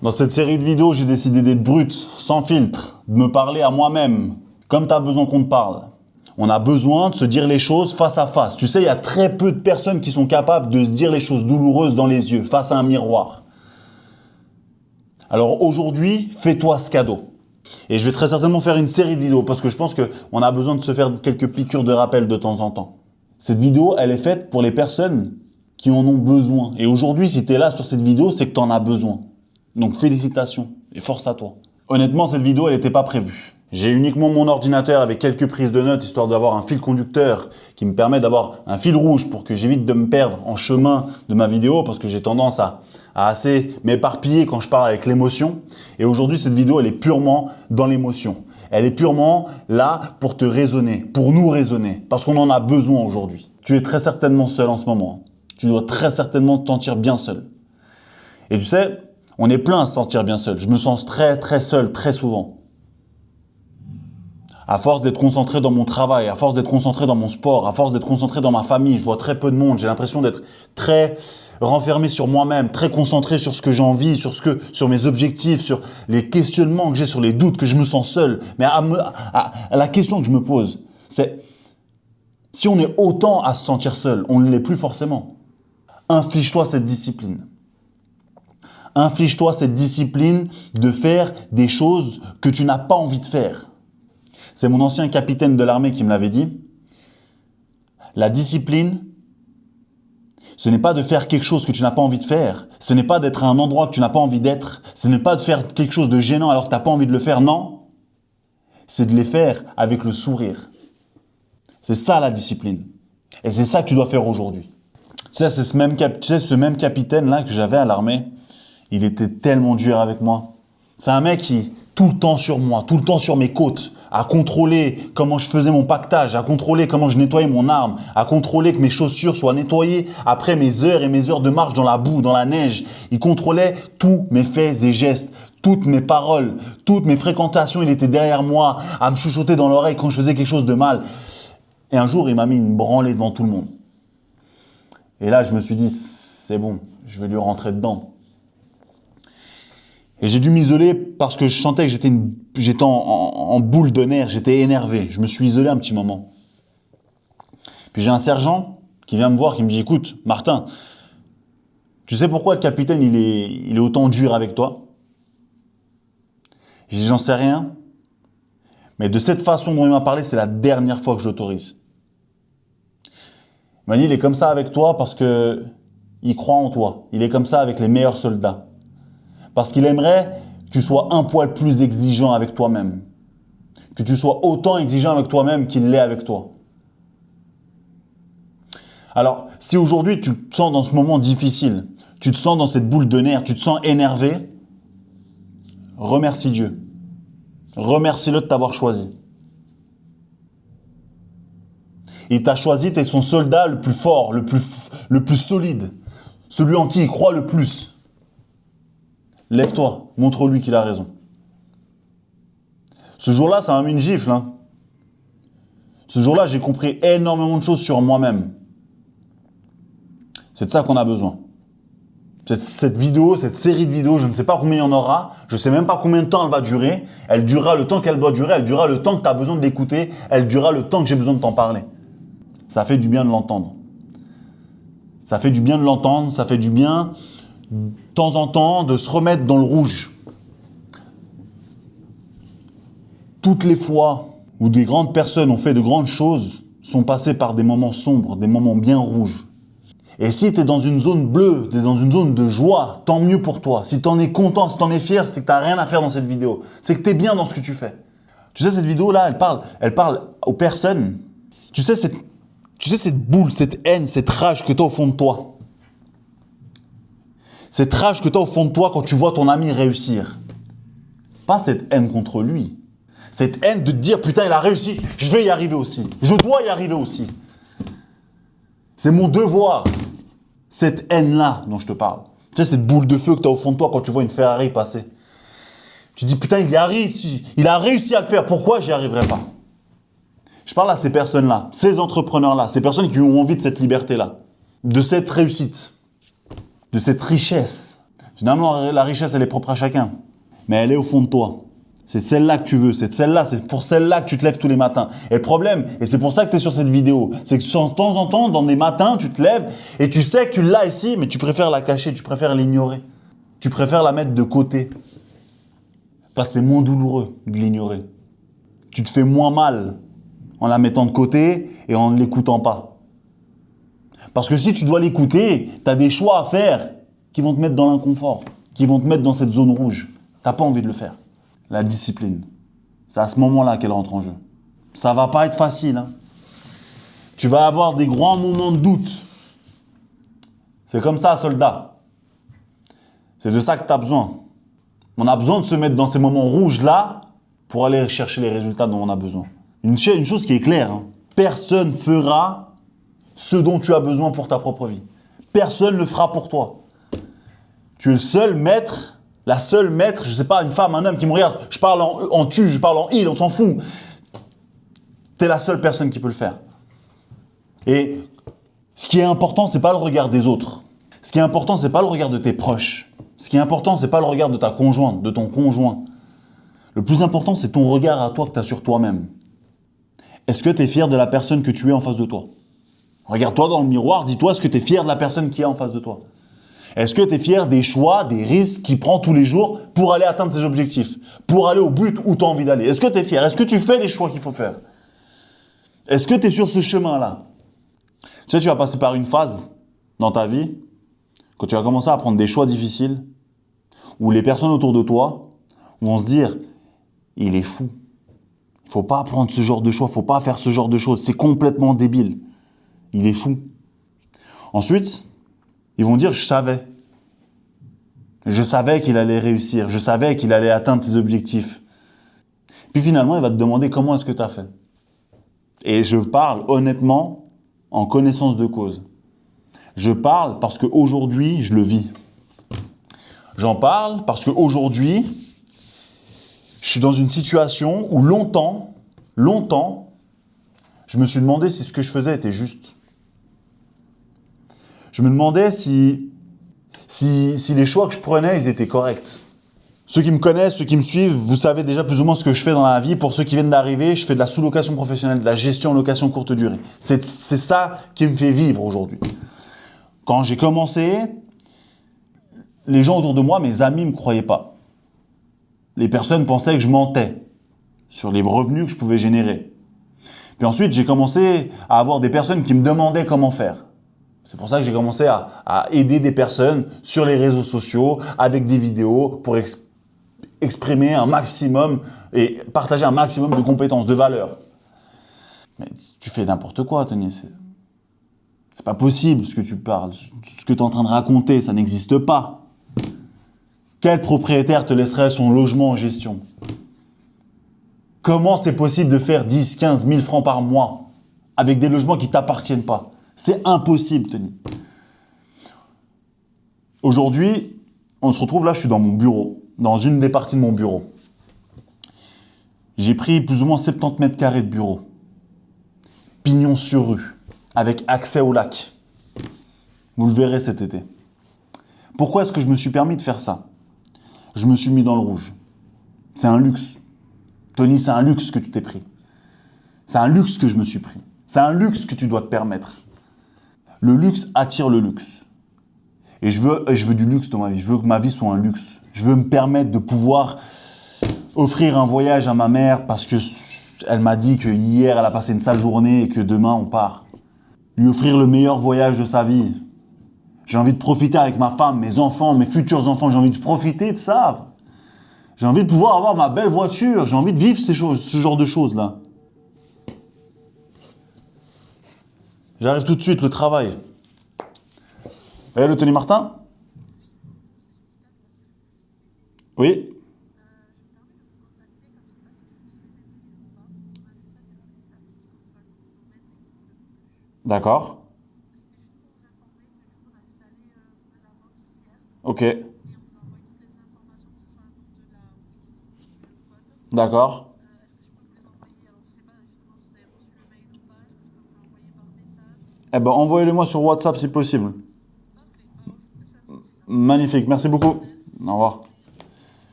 Dans cette série de vidéos, j'ai décidé d'être brut, sans filtre, de me parler à moi-même, comme tu as besoin qu'on te parle. On a besoin de se dire les choses face à face. Tu sais, il y a très peu de personnes qui sont capables de se dire les choses douloureuses dans les yeux, face à un miroir. Alors aujourd'hui, fais-toi ce cadeau. Et je vais très certainement faire une série de vidéos parce que je pense qu'on a besoin de se faire quelques piqûres de rappel de temps en temps. Cette vidéo, elle est faite pour les personnes qui en ont besoin. Et aujourd'hui, si tu es là sur cette vidéo, c'est que tu en as besoin. Donc félicitations et force à toi. Honnêtement, cette vidéo, elle n'était pas prévue. J'ai uniquement mon ordinateur avec quelques prises de notes, histoire d'avoir un fil conducteur qui me permet d'avoir un fil rouge pour que j'évite de me perdre en chemin de ma vidéo parce que j'ai tendance à assez m'éparpiller quand je parle avec l'émotion. Et aujourd'hui, cette vidéo, elle est purement dans l'émotion. Elle est purement là pour te raisonner, pour nous raisonner, parce qu'on en a besoin aujourd'hui. Tu es très certainement seul en ce moment. Tu dois très certainement te sentir bien seul. Et tu sais, on est plein à se sentir bien seul. Je me sens très seul, très souvent. À force d'être concentré dans mon travail, à force d'être concentré dans mon sport, à force d'être concentré dans ma famille, je vois très peu de monde. J'ai l'impression d'être très renfermé sur moi-même, très concentré sur ce que j'ai envie, sur mes objectifs, sur les questionnements que j'ai, sur les doutes, que je me sens seul. Mais la question que je me pose, c'est si on est autant à se sentir seul, on ne l'est plus forcément. Inflige-toi cette discipline. Inflige-toi cette discipline de faire des choses que tu n'as pas envie de faire. C'est mon ancien capitaine de l'armée qui me l'avait dit. La discipline, ce n'est pas de faire quelque chose que tu n'as pas envie de faire. Ce n'est pas d'être à un endroit que tu n'as pas envie d'être. Ce n'est pas de faire quelque chose de gênant alors que tu n'as pas envie de le faire. Non, c'est de les faire avec le sourire. C'est ça la discipline. Et c'est ça que tu dois faire aujourd'hui. Tu sais, ce même capitaine-là que j'avais à l'armée, il était tellement dur avec moi. C'est un mec qui, tout le temps sur moi, tout le temps sur mes côtes, à contrôler comment je faisais mon pactage, à contrôler comment je nettoyais mon arme, à contrôler que mes chaussures soient nettoyées après mes heures et mes heures de marche dans la boue, dans la neige. Il contrôlait tous mes faits et gestes, toutes mes paroles, toutes mes fréquentations. Il était derrière moi, à me chuchoter dans l'oreille quand je faisais quelque chose de mal. Et un jour, il m'a mis une branlée devant tout le monde. Et là, je me suis dit, c'est bon, je vais lui rentrer dedans. Et j'ai dû m'isoler parce que je sentais que j'étais en boule de nerfs, j'étais énervé. Je me suis isolé un petit moment. Puis j'ai un sergent qui vient me voir, qui me dit « Écoute, Martin, tu sais pourquoi le capitaine il est autant dur avec toi ?» J'ai dit « J'en sais rien, mais de cette façon dont il m'a parlé, c'est la dernière fois que je l'autorise. » Il m'a dit « Il est comme ça avec toi parce que il croit en toi. Il est comme ça avec les meilleurs soldats. » Parce qu'il aimerait que tu sois un poil plus exigeant avec toi-même. Que tu sois autant exigeant avec toi-même qu'il l'est avec toi. Alors, si aujourd'hui tu te sens dans ce moment difficile, tu te sens dans cette boule de nerfs, tu te sens énervé, remercie Dieu. Remercie-le de t'avoir choisi. Il t'a choisi, tu es son soldat le plus fort, le plus solide, celui en qui il croit le plus. Lève-toi, montre-lui qu'il a raison. Ce jour-là, ça m'a mis une gifle. Ce jour-là, j'ai compris énormément de choses sur moi-même. C'est de ça qu'on a besoin. Cette vidéo, cette série de vidéos, je ne sais pas combien il y en aura. Je ne sais même pas combien de temps elle va durer. Elle durera le temps qu'elle doit durer. Elle durera le temps que tu as besoin de l'écouter. Elle durera le temps que j'ai besoin de t'en parler. Ça fait du bien de l'entendre. Ça fait du bien de l'entendre. Ça fait du bien de temps en temps de se remettre dans le rouge. Toutes les fois où des grandes personnes ont fait de grandes choses sont passées par des moments sombres, des moments bien rouges. Et si tu es dans une zone bleue, tu es dans une zone de joie, tant mieux pour toi. Si tu en es content, si tu en es fier, c'est que tu n'as rien à faire dans cette vidéo. C'est que tu es bien dans ce que tu fais. Tu sais, cette vidéo-là, elle parle aux personnes. Tu sais, cette boule, cette haine, cette rage que tu as au fond de toi. Cette rage que tu as au fond de toi quand tu vois ton ami réussir. Pas cette haine contre lui. Cette haine de te dire, putain, il a réussi, je vais y arriver aussi. Je dois y arriver aussi. C'est mon devoir. Cette haine-là dont je te parle. Tu sais, cette boule de feu que tu as au fond de toi quand tu vois une Ferrari passer. Tu te dis, putain, il a réussi à le faire. Pourquoi j'y arriverai pas? Je parle à ces personnes-là, ces entrepreneurs-là, ces personnes qui ont envie de cette liberté-là, de cette réussite, de cette richesse. Finalement, la richesse, elle est propre à chacun. Mais elle est au fond de toi. C'est celle-là que tu veux. C'est pour celle-là que tu te lèves tous les matins. Et le problème, et c'est pour ça que tu es sur cette vidéo, c'est que de temps en temps, dans des matins, tu te lèves et tu sais que tu l'as ici, mais tu préfères la cacher, tu préfères l'ignorer. Tu préfères la mettre de côté. Parce que c'est moins douloureux de l'ignorer. Tu te fais moins mal en la mettant de côté et en ne l'écoutant pas. Parce que si tu dois l'écouter, tu as des choix à faire qui vont te mettre dans l'inconfort, qui vont te mettre dans cette zone rouge. Tu n'as pas envie de le faire. La discipline, c'est à ce moment-là qu'elle rentre en jeu. Ça va pas être facile. Tu vas avoir des grands moments de doute. C'est comme ça, soldat. C'est de ça que tu as besoin. On a besoin de se mettre dans ces moments rouges-là pour aller chercher les résultats dont on a besoin. Une chose qui est claire, personne fera ce dont tu as besoin pour ta propre vie. Personne ne le fera pour toi. Tu es le seul maître, la seule maître, je ne sais pas, une femme, un homme qui me regarde, je parle en tu, je parle en il, on s'en fout. Tu es la seule personne qui peut le faire. Et ce qui est important, ce n'est pas le regard des autres. Ce qui est important, ce n'est pas le regard de tes proches. Ce qui est important, ce n'est pas le regard de ta conjointe, de ton conjoint. Le plus important, c'est ton regard à toi que tu as sur toi-même. Est-ce que tu es fier de la personne que tu es en face de toi? Regarde-toi dans le miroir, dis-toi, est-ce que tu es fier de la personne qui est en face de toi? Est-ce que tu es fier des choix, des risques qu'il prend tous les jours pour aller atteindre ses objectifs? Pour aller au but où tu as envie d'aller? Est-ce que tu es fier? Est-ce que tu fais les choix qu'il faut faire? Est-ce que tu es sur ce chemin-là? Tu sais, tu vas passer par une phase dans ta vie, quand tu vas commencer à prendre des choix difficiles, où les personnes autour de toi vont se dire « il est fou ». Il ne faut pas prendre ce genre de choix, il ne faut pas faire ce genre de choses, c'est complètement débile. Il est fou. Ensuite, ils vont dire « je savais ». Je savais qu'il allait réussir, je savais qu'il allait atteindre ses objectifs. Puis finalement, il va te demander comment est-ce que tu as fait. Et je parle honnêtement en connaissance de cause. Je parle parce qu'aujourd'hui, je le vis. J'en parle parce qu'aujourd'hui, je suis dans une situation où longtemps, je me suis demandé si ce que je faisais était juste. Je me demandais si les choix que je prenais, ils étaient corrects. Ceux qui me connaissent, ceux qui me suivent, vous savez déjà plus ou moins ce que je fais dans la vie. Pour ceux qui viennent d'arriver, je fais de la sous-location professionnelle, de la gestion location courte durée. C'est ça qui me fait vivre aujourd'hui. Quand j'ai commencé, les gens autour de moi, mes amis, ne me croyaient pas. Les personnes pensaient que je mentais sur les revenus que je pouvais générer. Puis ensuite, j'ai commencé à avoir des personnes qui me demandaient comment faire. C'est pour ça que j'ai commencé à aider des personnes sur les réseaux sociaux avec des vidéos pour exprimer un maximum et partager un maximum de compétences, de valeurs. Mais tu fais n'importe quoi, Tony. C'est pas possible ce que tu parles. Ce que tu es en train de raconter, ça n'existe pas. Quel propriétaire te laisserait son logement en gestion? Comment c'est possible de faire 10, 15 000 francs par mois avec des logements qui ne t'appartiennent pas? C'est impossible, Tony. Aujourd'hui, on se retrouve là, je suis dans mon bureau, dans une des parties de mon bureau. J'ai pris plus ou moins 70 mètres carrés de bureau. Pignon sur rue, avec accès au lac. Vous le verrez cet été. Pourquoi est-ce que je me suis permis de faire ça? Je me suis mis dans le rouge. C'est un luxe. Tony, c'est un luxe que tu t'es pris. C'est un luxe que je me suis pris. C'est un luxe que tu dois te permettre. Le luxe attire le luxe. Et je veux du luxe dans ma vie. Je veux que ma vie soit un luxe. Je veux me permettre de pouvoir offrir un voyage à ma mère parce qu'elle m'a dit que hier elle a passé une sale journée et que demain on part. Lui offrir le meilleur voyage de sa vie. J'ai envie de profiter avec ma femme, mes enfants, mes futurs enfants. J'ai envie de profiter de ça. J'ai envie de pouvoir avoir ma belle voiture. J'ai envie de vivre ce genre de choses-là. J'arrive tout de suite, le travail. Hello, Tony Martin? Oui? D'accord. Ok. D'accord. Eh ben, envoyez-le moi sur WhatsApp si possible. Magnifique, merci beaucoup. Au revoir.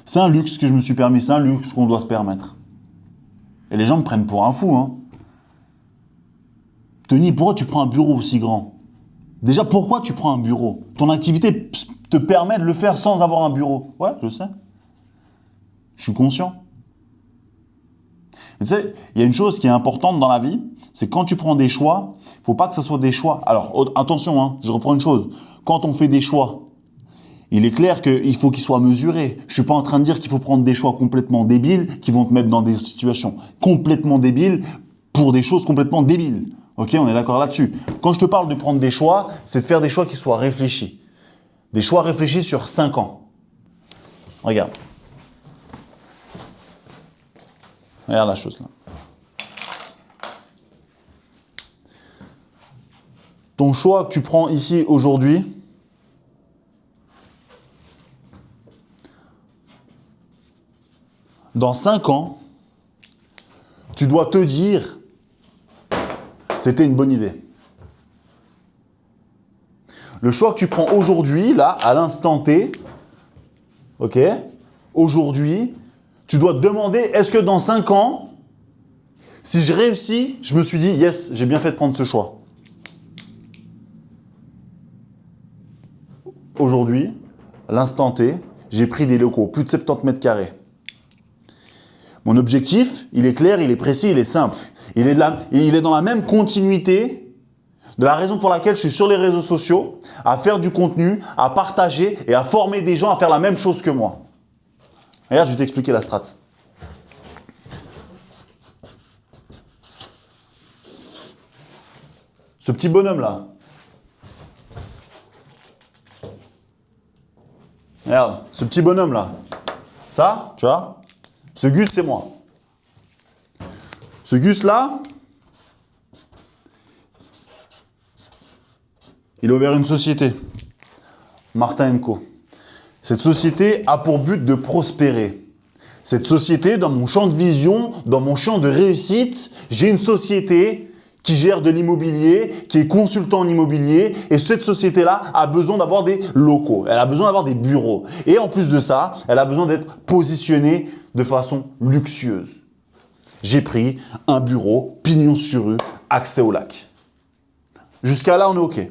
C'est un luxe que je me suis permis, c'est un luxe qu'on doit se permettre. Et les gens me prennent pour un fou, hein. Tony, pourquoi tu prends un bureau aussi grand? Déjà, pourquoi tu prends un bureau? Ton activité te permet de le faire sans avoir un bureau. Ouais, je sais. Je suis conscient. Mais tu sais, il y a une chose qui est importante dans la vie, c'est quand tu prends des choix, il ne faut pas que ce soit des choix. Alors, attention, hein, je reprends une chose. Quand on fait des choix, il est clair qu'il faut qu'ils soient mesurés. Je ne suis pas en train de dire qu'il faut prendre des choix complètement débiles qui vont te mettre dans des situations complètement débiles pour des choses complètement débiles. Ok, on est d'accord là-dessus. Quand je te parle de prendre des choix, c'est de faire des choix qui soient réfléchis. Des choix réfléchis sur 5 ans. Regarde. Regarde la chose là. Ton choix que tu prends ici aujourd'hui, dans 5 ans, tu dois te dire, c'était une bonne idée. Le choix que tu prends aujourd'hui, là, à l'instant T, ok, aujourd'hui, tu dois te demander, est-ce que dans 5 ans, si je réussis, je me suis dit, yes, j'ai bien fait de prendre ce choix. Aujourd'hui, à l'instant T, j'ai pris des locaux, plus de 70 mètres carrés. Mon objectif, il est clair, il est précis, il est simple. Il est dans la même continuité de la raison pour laquelle je suis sur les réseaux sociaux, à faire du contenu, à partager et à former des gens à faire la même chose que moi. Regarde, je vais t'expliquer la strat. Ce petit bonhomme-là. Regarde, ce petit bonhomme-là. Ça, tu vois, ce Gus, c'est moi. Ce Gus-là, il a ouvert une société, Martin & Co. Cette société a pour but de prospérer. Cette société, dans mon champ de vision, dans mon champ de réussite, j'ai une société qui gère de l'immobilier, qui est consultant en immobilier. Et cette société-là a besoin d'avoir des locaux. Elle a besoin d'avoir des bureaux. Et en plus de ça, elle a besoin d'être positionnée de façon luxueuse. J'ai pris un bureau, pignon sur rue, accès au lac. Jusqu'à là, on est OK.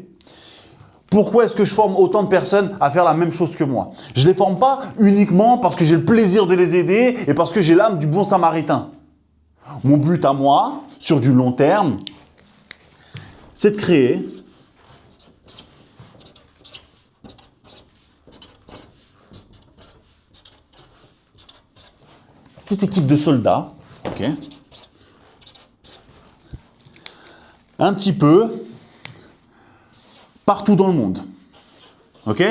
Pourquoi est-ce que je forme autant de personnes à faire la même chose que moi? Je ne les forme pas uniquement parce que j'ai le plaisir de les aider et parce que j'ai l'âme du bon samaritain. Mon but à moi, sur du long terme, c'est de créer une petite équipe de soldats, ok, un petit peu partout dans le monde. Ok?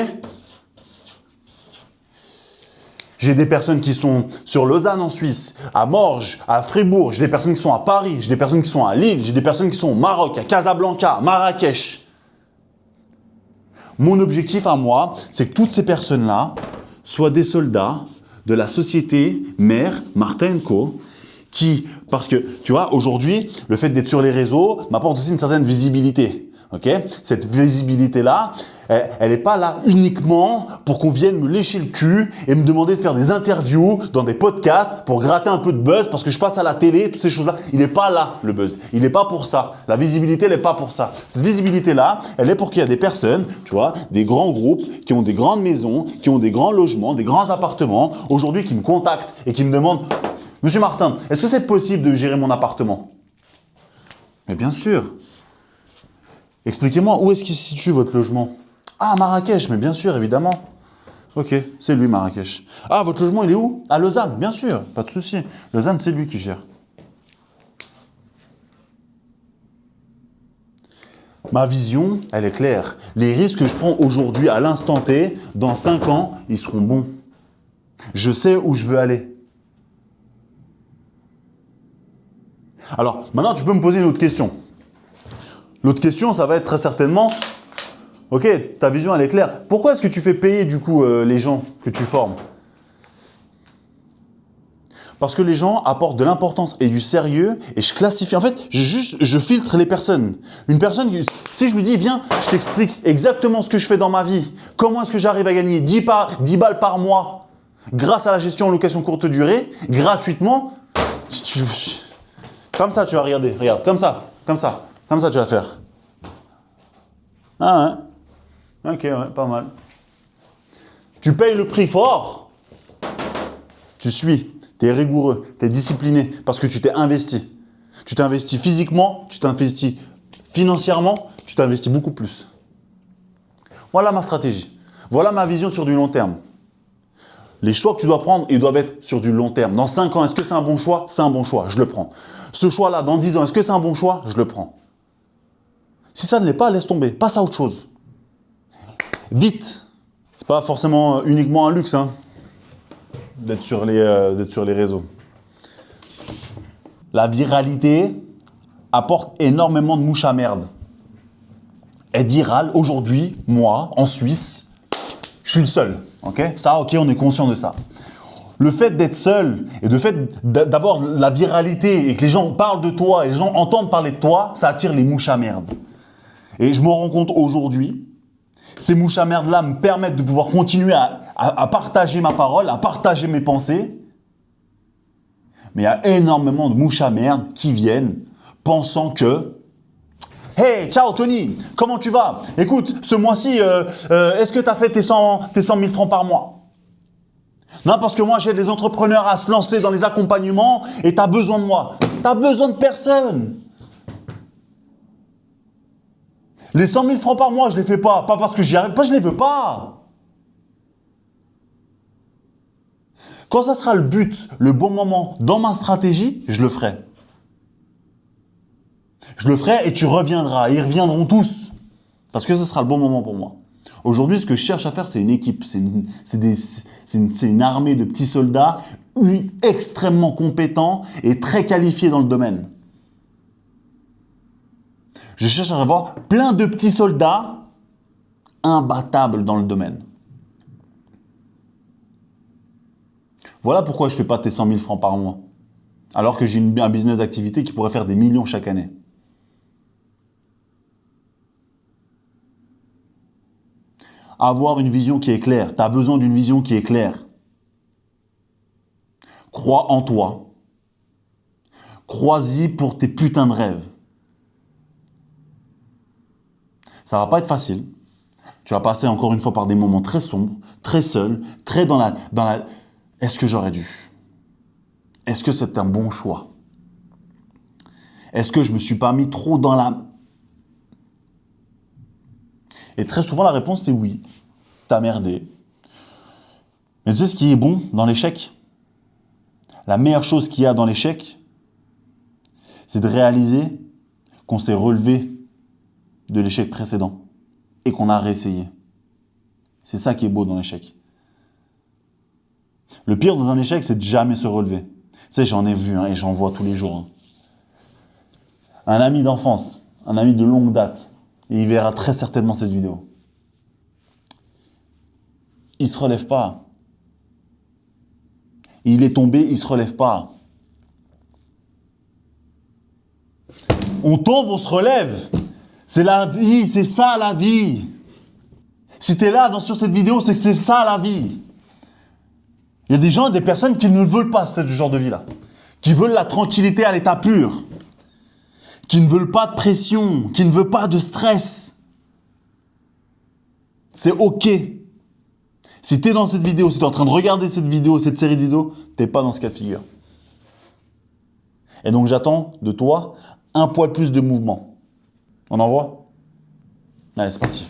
J'ai des personnes qui sont sur Lausanne en Suisse, à Morges, à Fribourg, j'ai des personnes qui sont à Paris, j'ai des personnes qui sont à Lille, j'ai des personnes qui sont au Maroc, à Casablanca, à Marrakech. Mon objectif à moi, c'est que toutes ces personnes-là soient des soldats de la société mère Martin & Co. Qui, parce que, tu vois, aujourd'hui, le fait d'être sur les réseaux m'apporte aussi une certaine visibilité. Okay? Cette visibilité-là, elle n'est pas là uniquement pour qu'on vienne me lécher le cul et me demander de faire des interviews dans des podcasts pour gratter un peu de buzz parce que je passe à la télé, toutes ces choses-là. Il n'est pas là, le buzz. Il n'est pas pour ça. La visibilité, elle n'est pas pour ça. Cette visibilité-là, elle est pour qu'il y a des personnes, tu vois, des grands groupes qui ont des grandes maisons, qui ont des grands logements, des grands appartements, aujourd'hui qui me contactent et qui me demandent « Monsieur Martin, est-ce que c'est possible de gérer mon appartement ?» Mais bien sûr. Expliquez-moi, où est-ce qu'il se situe votre logement? Ah, Marrakech, mais bien sûr, évidemment. Ok, c'est lui, Marrakech. Ah, votre logement, il est où? À Lausanne, bien sûr, pas de souci. Lausanne, c'est lui qui gère. Ma vision, elle est claire. Les risques que je prends aujourd'hui, à l'instant T, dans 5 ans, ils seront bons. Je sais où je veux aller. Alors, maintenant, tu peux me poser une autre question. L'autre question, ça va être très certainement, ok, ta vision, elle est claire. Pourquoi est-ce que tu fais payer, du coup, les gens que tu formes? Parce que les gens apportent de l'importance et du sérieux et je classifie. En fait, je filtre les personnes. Une personne, si je lui dis, viens, je t'explique exactement ce que je fais dans ma vie, comment est-ce que j'arrive à gagner 10 balles par mois grâce à la gestion en location courte durée, gratuitement, comme ça tu vas regarder, regarde, comme ça tu vas faire. Ah ouais, ok, ouais, pas mal. Tu payes le prix fort, tu suis. Tu es rigoureux, tu es discipliné parce que tu t'es investi. Tu t'es investi physiquement, tu t'es investi financièrement, tu t'es investi beaucoup plus. Voilà ma stratégie. Voilà ma vision sur du long terme. Les choix que tu dois prendre, ils doivent être sur du long terme. Dans 5 ans, est-ce que c'est un bon choix? C'est un bon choix, je le prends. Ce choix-là, dans 10 ans, est-ce que c'est un bon choix? Je le prends. Si ça ne l'est pas, laisse tomber. Passe à autre chose. Vite. C'est pas forcément uniquement un luxe, hein, d'être sur les réseaux. La viralité apporte énormément de mouches à merde. Être viral, aujourd'hui, moi, en Suisse, je suis le seul. Okay, ça, ok, on est conscient de ça. Le fait d'être seul et le fait d'avoir la viralité et que les gens parlent de toi et les gens entendent parler de toi, ça attire les mouches à merde. Et je me rends compte aujourd'hui, ces mouches à merde-là me permettent de pouvoir continuer à partager ma parole, à partager mes pensées. Mais il y a énormément de mouches à merde qui viennent pensant que « Hey, ciao Tony, comment tu vas? Écoute, ce mois-ci, est-ce que tu as fait tes 100 000 francs par mois? Non, parce que moi, j'aide les entrepreneurs à se lancer dans les accompagnements et tu as besoin de moi. Tu n'as besoin de personne. Les 100 000 francs par mois, je ne les fais pas. Pas parce que j'y arrive pas, je ne les veux pas. Quand ça sera le but, le bon moment dans ma stratégie, je le ferai. Je le ferai et tu reviendras. Ils reviendront tous. Parce que ce sera le bon moment pour moi. Aujourd'hui, ce que je cherche à faire, c'est une équipe. C'est une armée de petits soldats extrêmement compétents et très qualifiés dans le domaine. Je cherche à avoir plein de petits soldats imbattables dans le domaine. Voilà pourquoi je ne fais pas tes 100 000 francs par mois. Alors que j'ai un business d'activité qui pourrait faire des millions chaque année. Avoir une vision qui est claire. Tu as besoin d'une vision qui est claire. Crois en toi. Crois-y pour tes putains de rêves. Ça va pas être facile. Tu vas passer encore une fois par des moments très sombres, très seul, très dans la... Est-ce que j'aurais dû? Est-ce que c'est un bon choix? Est-ce que je me suis pas mis trop dans la... Et très souvent, la réponse, c'est oui. T'as merdé. Mais tu sais ce qui est bon dans l'échec? La meilleure chose qu'il y a dans l'échec, c'est de réaliser qu'on s'est relevé de l'échec précédent et qu'on a réessayé. C'est ça qui est beau dans l'échec. Le pire dans un échec, c'est de jamais se relever. Tu sais, j'en ai vu et j'en vois tous les jours. Un ami d'enfance, un ami de longue date, et il verra très certainement cette vidéo. Il se relève pas. Il est tombé, il se relève pas. On tombe, on se relève. C'est la vie, c'est ça la vie. Si tu es là sur cette vidéo, c'est que c'est ça la vie. Il y a des gens, des personnes qui ne veulent pas ce genre de vie-là. Qui veulent la tranquillité à l'état pur. Qui ne veulent pas de pression, qui ne veulent pas de stress. C'est ok. Si tu es dans cette vidéo, si tu es en train de regarder cette vidéo, cette série de vidéos, tu n'es pas dans ce cas de figure. Et donc j'attends de toi un poil plus de mouvement. On envoie? Allez, c'est parti.